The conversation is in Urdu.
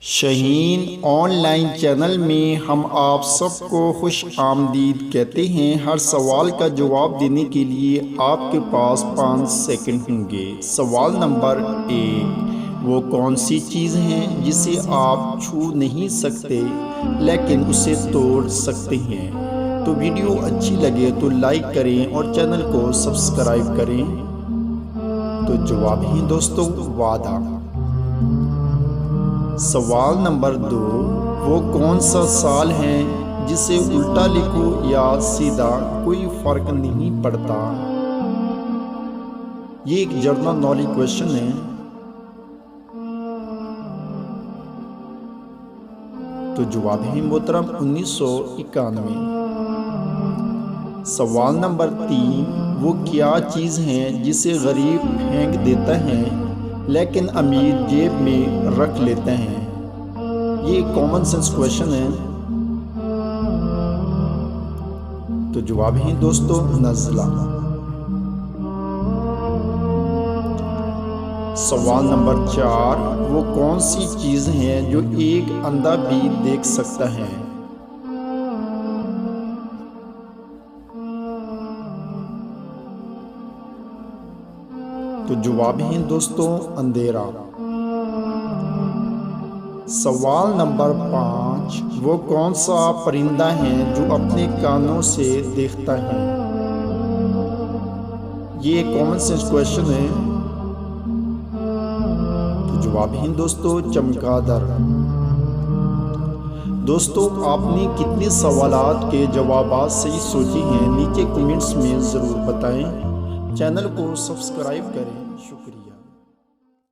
شہین آن لائن چینل میں ہم آپ سب کو خوش آمدید کہتے ہیں۔ ہر سوال کا جواب دینے کے لیے آپ کے پاس 5 سیکنڈ ہوں گے۔ سوال نمبر 1، وہ کون سی چیز ہے جسے آپ چھو نہیں سکتے لیکن اسے توڑ سکتے ہیں؟ تو ویڈیو اچھی لگے تو لائک کریں اور چینل کو سبسکرائب کریں۔ تو جواب ہے دوستو وعدہ۔ سوال نمبر 2، وہ کون سا سال ہے جسے الٹا لکھو یا سیدھا کوئی فرق نہیں پڑتا؟ یہ ایک جنرل نالج کویشچن ہے۔ تو جواب ہے محترم 1991۔ سوال نمبر 3، وہ کیا چیز ہے جسے غریب پھینک دیتا ہے لیکن امیر جیب میں رکھ لیتے ہیں؟ یہ ایک کامن سینس کویشچن ہے۔ تو جواب ہے دوستو نزلہ۔ سوال نمبر 4، وہ کون سی چیز ہے جو ایک اندھا بھی دیکھ سکتا ہے؟ تو جواب ہے دوستو اندھیرا۔ سوال نمبر 5، وہ کون سا پرندہ ہے جو اپنے کانوں سے دیکھتا ہے؟ یہ ایک کامن سینس کویشچن ہے۔ تو جواب ہے دوستو چمگادڑ۔ دوستو آپ نے کتنے سوالات کے جوابات صحیح سوچے ہیں نیچے کمنٹس میں ضرور بتائیں۔ چینل کو سبسکرائب کریں۔